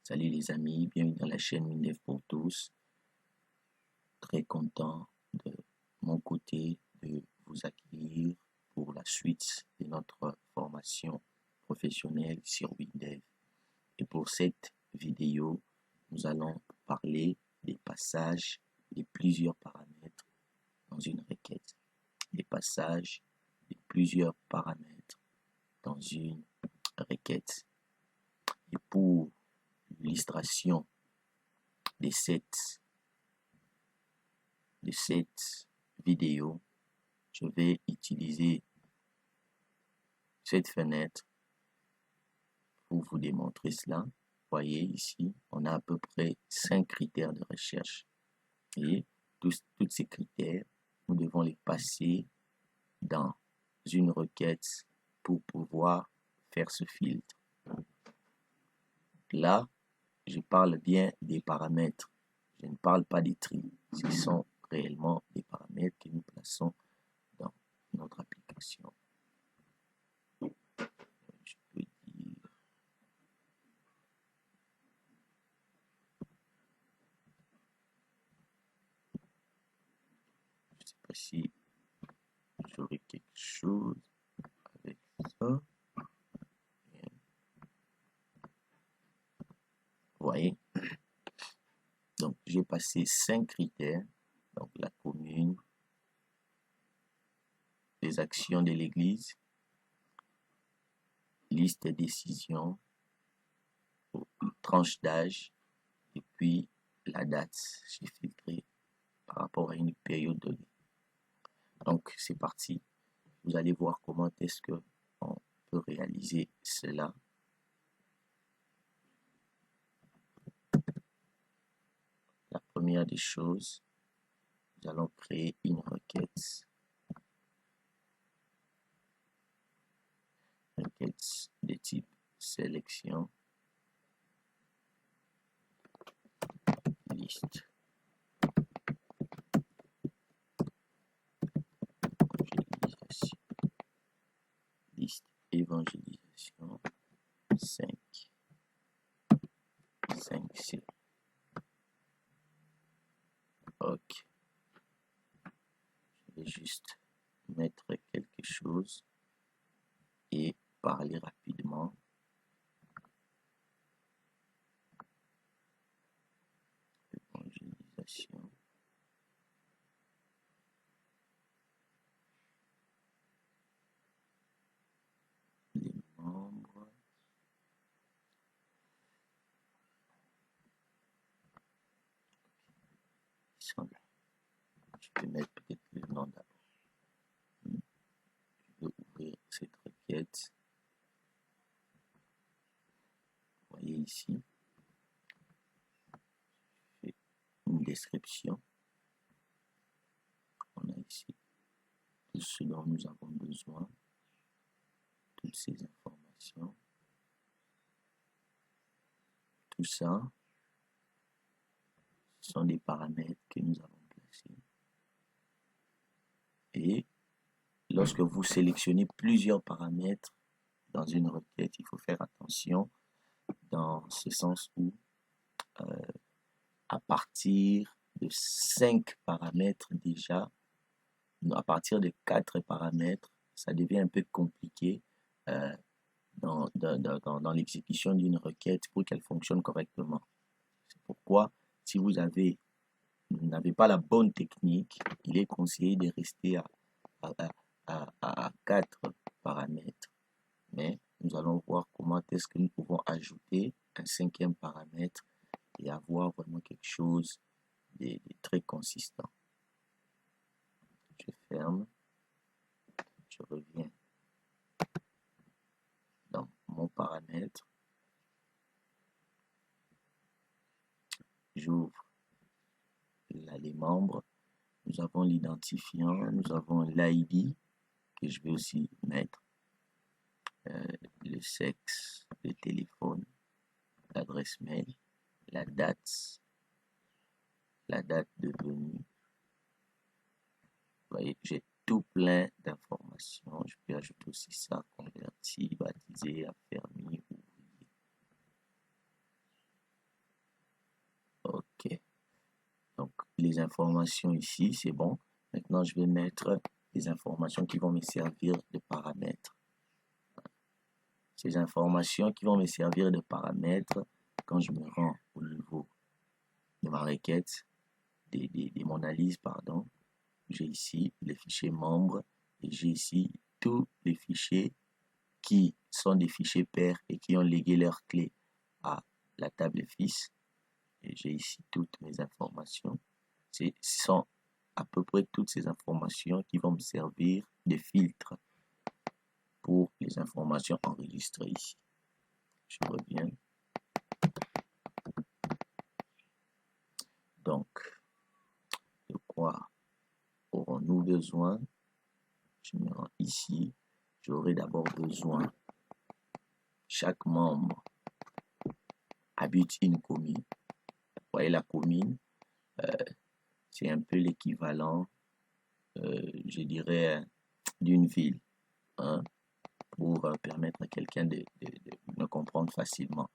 Salut les amis, bienvenue dans la chaîne Windev pour tous. Très content de mon côté de vous accueillir pour la suite de notre formation professionnelle sur Windev. Et pour cette vidéo, nous allons parler des passages de plusieurs paramètres dans une requête. Des passages de plusieurs paramètres dans une requête. Et pour l'illustration de cette vidéo, je vais utiliser cette fenêtre pour vous démontrer cela. Voyez ici, on a à peu près 5 critères de recherche. Et tous ces critères, nous devons les passer dans une requête pour pouvoir faire ce filtre. Là, je parle bien des paramètres. Je ne parle pas des tri. Ce sont réellement des paramètres que nous plaçons dans notre application. Je peux dire je ne sais pas si j'aurai quelque chose avec ça. Vous voyez, donc j'ai passé 5 critères, donc la commune, les actions de l'église, liste des décisions, tranche d'âge et puis la date. J'ai filtré par rapport à une période donnée. Donc c'est parti. Vous allez voir comment est-ce que on peut réaliser cela. La première des choses, nous allons créer une requête. Requête de type sélection, liste, évangélisation, liste, évangélisation, 5C. Ok. Je vais juste mettre quelque chose et parler rapidement. Évangélisation. Les membres. Ils sont là. Je peux mettre peut-être le nom d'abord. Je vais ouvrir cette requête. Vous voyez ici. Je fais une description. On a ici tout ce dont nous avons besoin. Toutes ces informations. Tout ça sont des paramètres que nous avons placés. Et lorsque vous sélectionnez plusieurs paramètres dans une requête, il faut faire attention dans ce sens où à partir de 5 paramètres déjà, à partir de 4 paramètres, ça devient un peu compliqué dans l'exécution d'une requête pour qu'elle fonctionne correctement. C'est pourquoi si vous n'avez pas la bonne technique, il est conseillé de rester à 4 paramètres. Mais nous allons voir comment est-ce que nous pouvons ajouter un 5e paramètre et avoir vraiment quelque chose de très consistant. Je ferme, je reviens dans mon paramètre, j'ouvre là les membres, nous avons l'identifiant, nous avons l'ID que je vais aussi mettre, le sexe, le téléphone, l'adresse mail, la date de venue. Vous voyez, j'ai tout plein d'informations. Je peux ajouter aussi ça, converti, baptisé, affermi, ouvrier. les informations ici, c'est bon. Maintenant, je vais mettre les informations qui vont me servir de paramètres. Ces informations qui vont me servir de paramètres quand je me rends au niveau de ma requête, de mon analyse, pardon. J'ai ici les fichiers membres et j'ai ici tous les fichiers qui sont des fichiers pairs et qui ont légué leurs clés à la table fils. Et j'ai ici toutes mes informations. Ce sont à peu près toutes ces informations qui vont me servir de filtre pour les informations enregistrées ici. Je reviens. Donc, de quoi aurons-nous besoin? Je me rends ici. J'aurai d'abord besoin, chaque membre habite une commune. Vous voyez la commune, c'est un peu l'équivalent, je dirais, d'une ville, hein, pour permettre à quelqu'un de me comprendre facilement.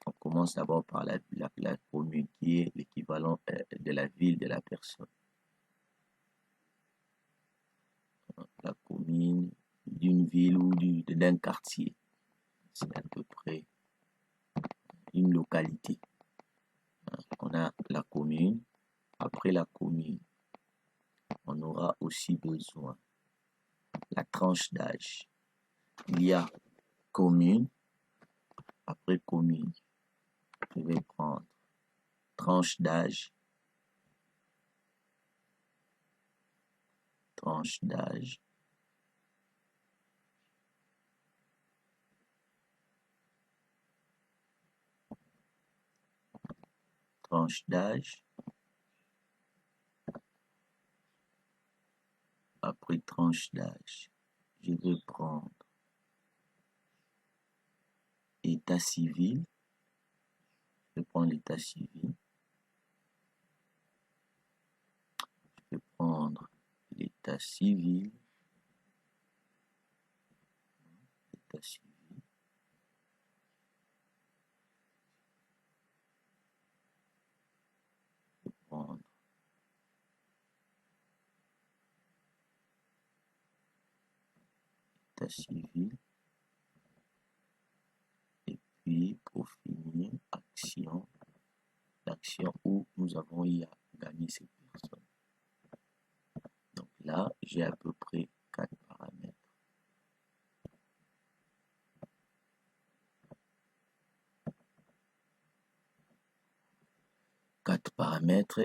On commence d'abord par la commune qui est l'équivalent de la ville de la personne. La commune d'une ville ou d'un quartier. C'est à peu près une localité. On a la commune. Après la commune, on aura aussi besoin la tranche d'âge. Il y a commune. Après commune, je vais prendre tranche d'âge. Tranche d'âge. Tranche d'âge. Après tranche d'âge, je vais prendre état civil. Je vais prendre l'état civil. Je vais prendre l'état civil. L'état civil. Je vais prendre l'état civil. Et puis, pour finir, action. L'action où nous avons eu à gagner cette personne. Donc là, j'ai à peu près 4 paramètres.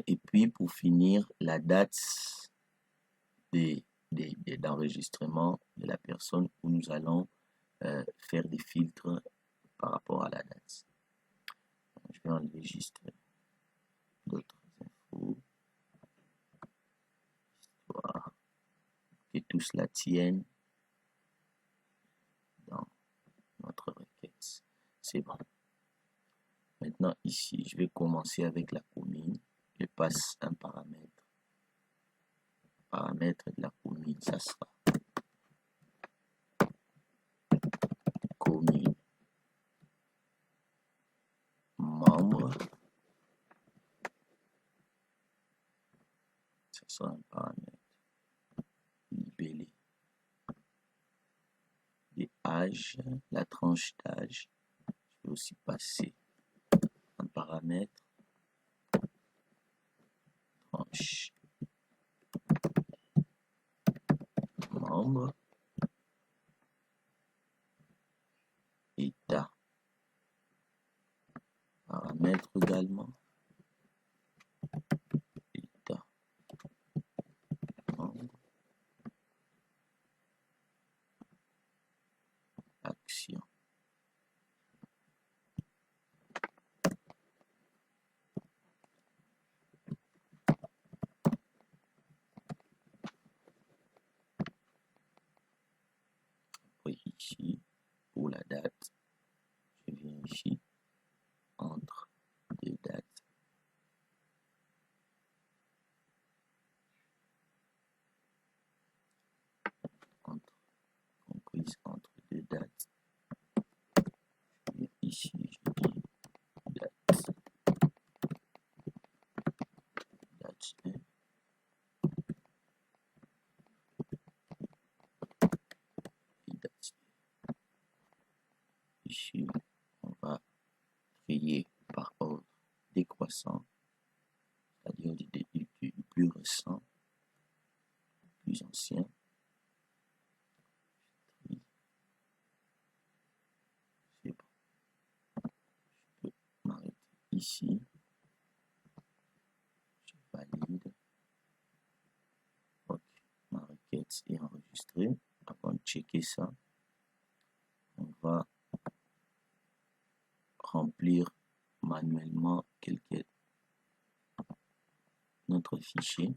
Et puis pour finir, la date d'enregistrement de la personne où nous allons faire des filtres par rapport à la date. Je vais enregistrer d'autres infos. Histoire que tout cela tienne dans notre requête. C'est bon. Maintenant ici, je vais commencer avec la commune. Je passe un paramètre. Paramètre de la commune, ça sera commune membre. Ça sera un paramètre libellé des âges, la tranche d'âge. Je vais aussi passer un paramètre tranche membre, état, paramètre également, état, membre, action. Après ici, pour la date, je viens ici, entre deux dates. sûr, on va trier par ordre décroissant, c'est-à-dire du plus récent au plus ancien. C'est bon. Je peux m'arrêter ici. Je valide. Ok, ma requête est enregistrée. Avant de checker ça, on va remplir manuellement notre fichier.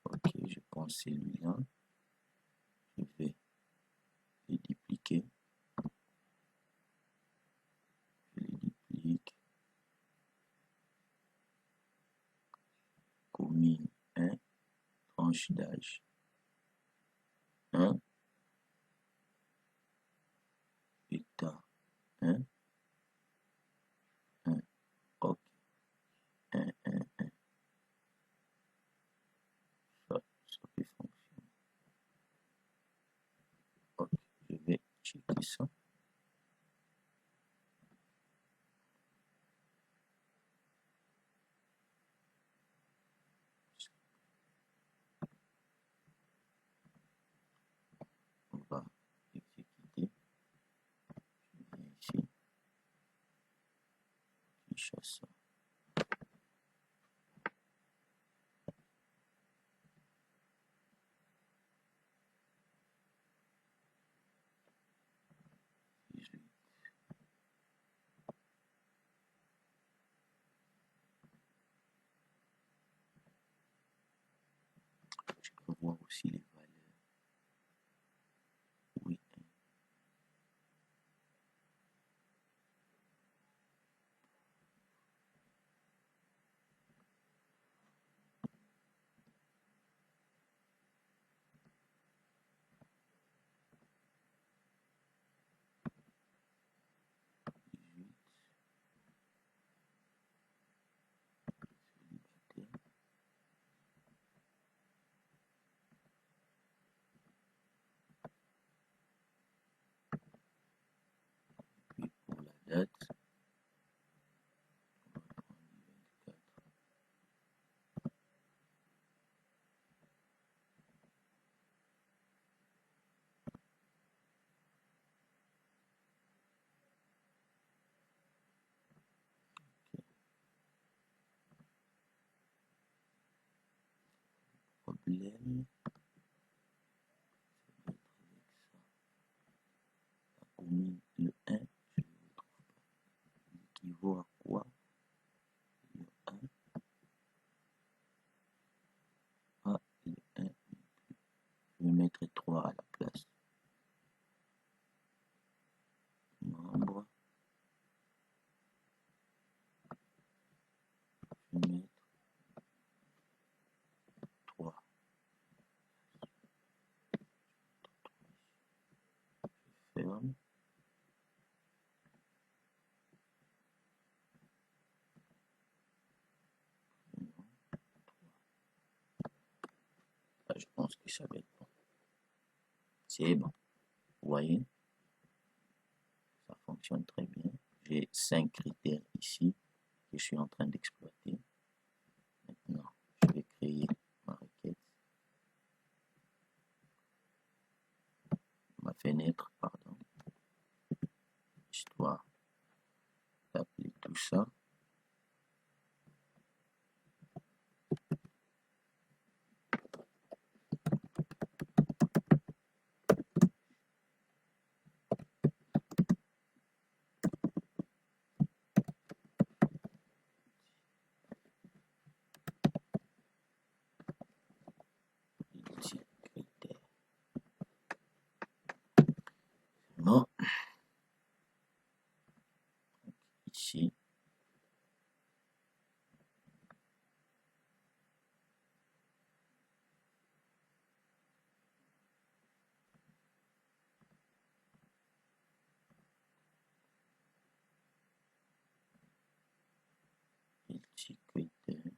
Ok, je prends celui-là. Je vais le dupliquer. Je le duplique. Commune 1, tranche d'âge 1, état 1, 1, ok, 1, 1, 1. Ça peut fonctionner. Ok, je vais checker ça. On va exécuter. Je viens ici. Je chasse ça. Je peux voir aussi les valeurs. Oui. Puis pour la date, on va prendre le 24. Problème. Commune le 1, je ne le trouve pas. Il équivaut à quoi? Le 1. Ah, le 1. Je vais mettre 3 à la place. Membre. Je vais mettre 3. Je ferme. Là, je pense que ça va être bon. C'est bon. Vous voyez, ça fonctionne très bien. J'ai 5 critères ici que je suis en train d'exploiter. Maintenant, je vais créer ma requête, ma fenêtre, pardon, histoire d'appeler tout ça. Ici, critères. Bon, ici, ici, critères.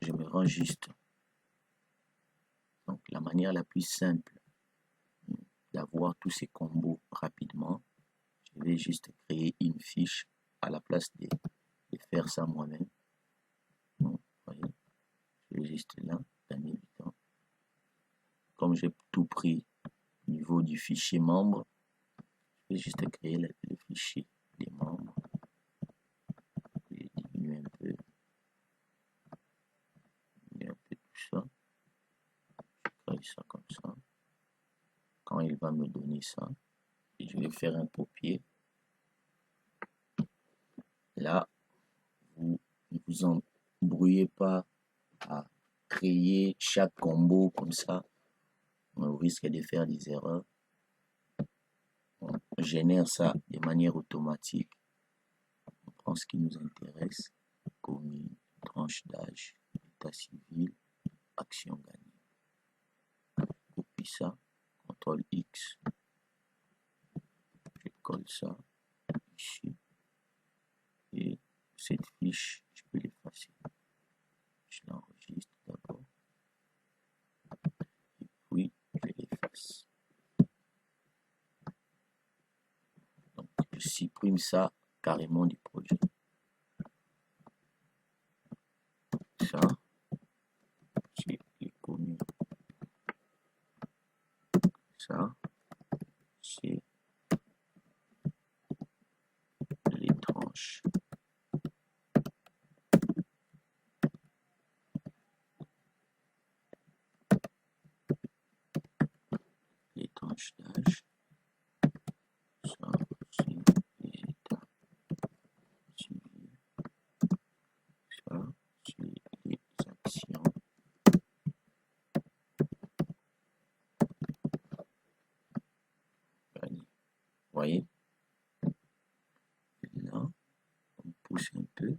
Je me rends juste. Donc la manière la plus simple d'avoir tous ces combos rapidement, je vais juste créer une fiche à la place de faire ça moi-même. Vous voyez, je vais juste là, gagner du temps. Comme j'ai tout pris au niveau du fichier membre, je vais juste créer le fichier des membres. Je vais diminuer un peu tout ça. Je crée ça comme ça. Quand il va me donner ça, et je vais faire un copier. Là, vous ne vous embrouillez pas à créer chaque combo comme ça. On risque de faire des erreurs. On génère ça de manière automatique. On prend ce qui nous intéresse. Commune, tranche d'âge, état civil, action gagnée. Copie ça, CTRL X. Je colle ça ici. Et cette fiche, je peux l'effacer. Je l'enregistre d'abord. Et puis, je l'efface. Donc, je supprime ça carrément du projet. Ça, c'est les communes. Ça, c'est les tranches. Les tranches d'âge. Ça, c'est les états civils. Ça, c'est les actions. Vous voyez? Là, on pousse un peu.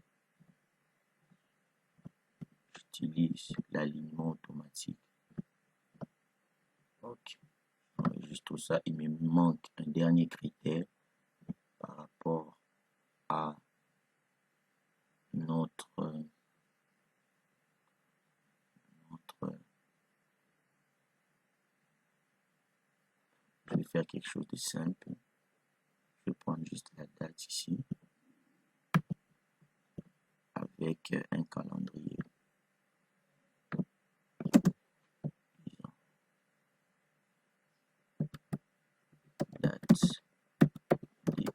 J'utilise l'alignement automatique. Ok. Juste tout ça, il me manque un dernier critère par rapport à notre je vais faire quelque chose de simple. Je vais prendre juste la date ici avec un calendrier. Date début.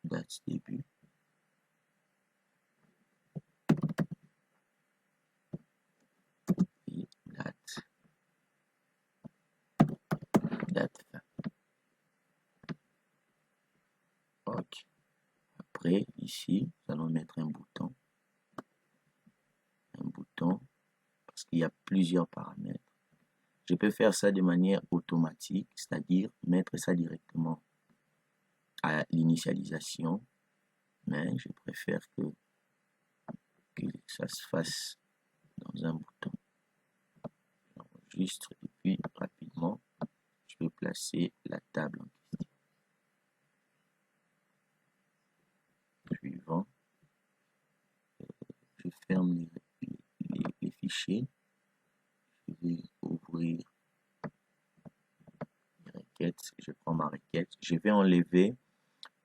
Date début. Et date fin. Ok. Après, ici, nous allons mettre un bouton. Un bouton, parce qu'il y a plusieurs paramètres. Je peux faire ça de manière automatique, c'est-à-dire mettre ça directement à l'initialisation, mais je préfère que ça se fasse dans un bouton. J'enregistre et puis rapidement, je vais placer la table en question. Suivant, je ferme les fichiers. Je vais ouvrir les requêtes. Je prends ma requête. Je vais enlever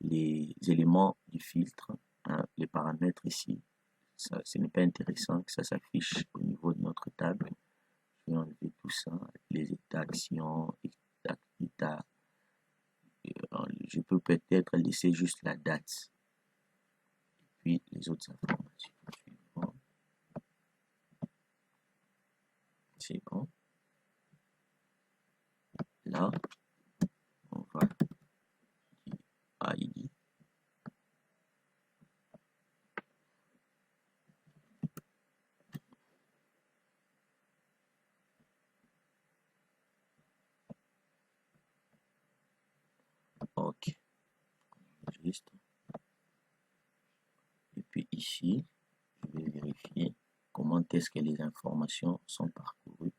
les éléments du filtre, hein, les paramètres ici. Ça, ce n'est pas intéressant que ça s'affiche au niveau de notre table. Je vais enlever tout ça, les états actions, état. Je peux peut-être laisser juste la date et puis les autres informations. C'est bon. Là, on va dire ID. Ok. Juste. Et puis ici, je vais vérifier comment est-ce que les informations sont parcourues.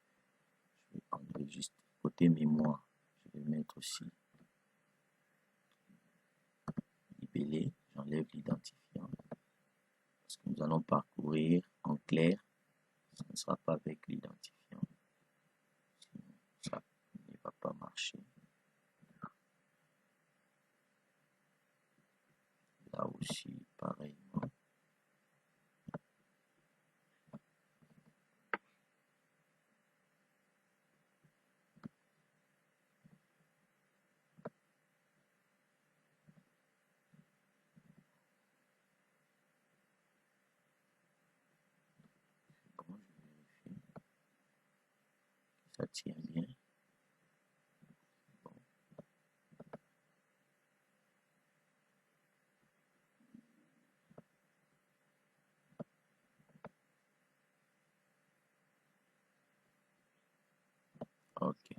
Je vais enlever juste côté mémoire. Je vais mettre aussi libellé. J'enlève l'identifiant. nous allons parcourir en clair. Ça ne sera pas avec l'identifiant. Sinon, ça ne va pas marcher. Là aussi, pareillement. Bon, je vérifie que ça tient bien. Bon. Ok.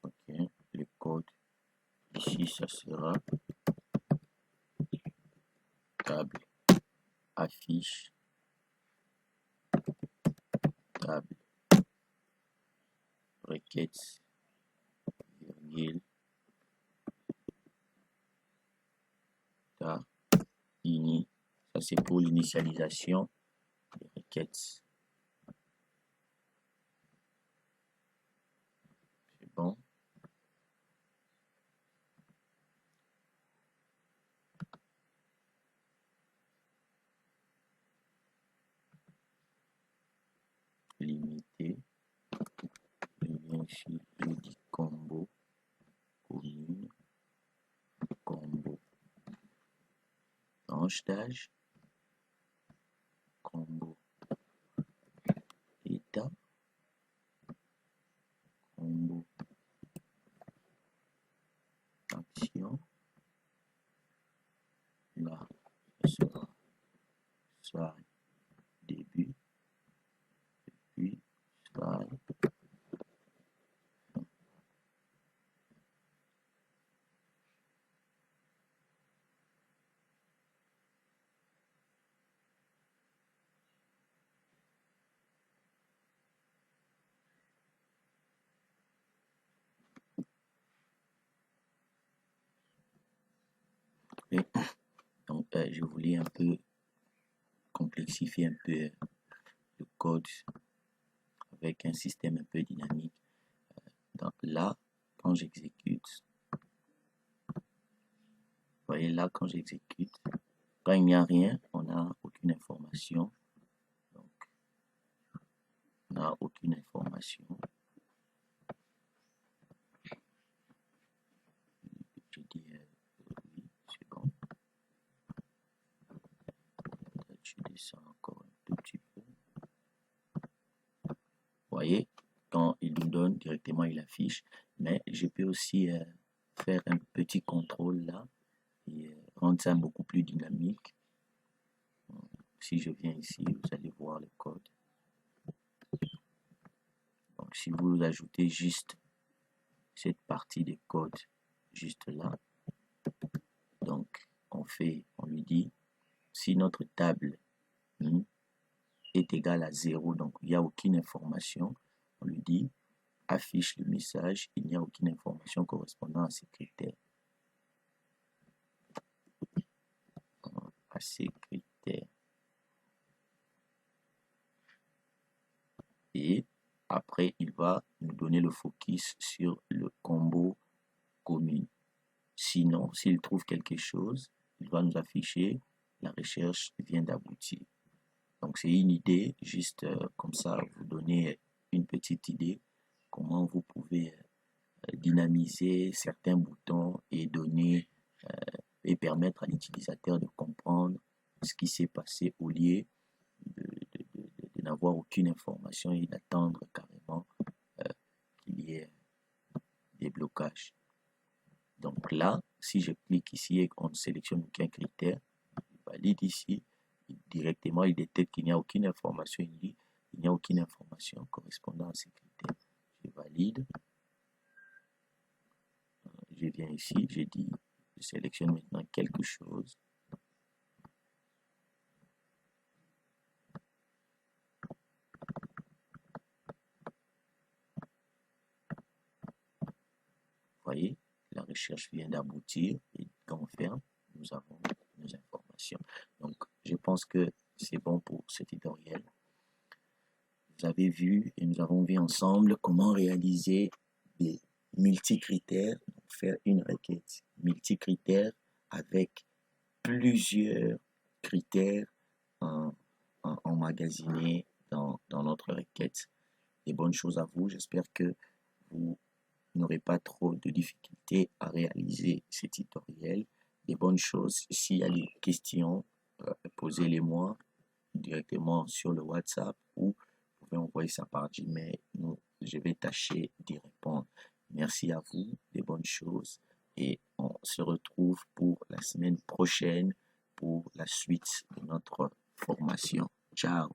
Ok. Le code ici, ça sera table affiche table requête virgule ta ini. Ça c'est pour l'initialisation des requêtes. C'est bon. Limité. Je viens ici, je dis combo commune combo tranche d'âge combo état combo action. Là, ce sera slide début, puis slide et donc je voulais un peu complexifier un peu le code avec un système un peu dynamique. Donc là, quand j'exécute, vous voyez là, quand j'exécute, quand il n'y a rien, on n'a aucune information. Donc, on n'a aucune information. Je dis oui, c'est bon. Je descends encore un tout petit peu. Vous voyez, quand il nous donne directement, il affiche. Mais je peux aussi faire un petit contrôle là et rendre ça beaucoup plus dynamique. Si je viens ici, vous allez voir le code. Donc, si vous ajoutez juste cette partie de code juste là, donc on lui dit si notre table est égale à 0, donc il n'y a aucune information, on lui dit affiche le message, il n'y a aucune information correspondant à ces critères. À ces critères. Et après, il va nous donner le focus sur le combo commune. Sinon, s'il trouve quelque chose, il va nous afficher la recherche vient d'aboutir. Donc, c'est une idée, juste comme ça, vous donner une petite idée comment vous pouvez dynamiser certains boutons et donner et permettre à l'utilisateur de comprendre ce qui s'est passé au lieu de n'avoir aucune information et d'attendre carrément qu'il y ait des blocages. Donc là, si je clique ici et qu'on ne sélectionne aucun critère, il valide ici, directement il détecte qu'il n'y a aucune information, il dit il n'y a aucune information correspondant à ces critères. Je valide. Je viens ici, je dis, je sélectionne maintenant quelque chose. Vous voyez, recherche vient d'aboutir et confirme, nous avons nos informations. Donc, je pense que c'est bon pour ce tutoriel. Vous avez vu et nous avons vu ensemble comment réaliser des multicritères, faire une requête multicritère avec plusieurs critères emmagasinés dans notre requête. Des bonnes choses à vous. J'espère que vous n'aurez pas trop de difficultés à réaliser ces tutoriels. Des bonnes choses. S'il y a des questions, posez-les-moi directement sur le WhatsApp ou vous pouvez envoyer ça par Gmail. Je vais tâcher d'y répondre. Merci à vous, des bonnes choses et on se retrouve pour la semaine prochaine pour la suite de notre formation. Ciao!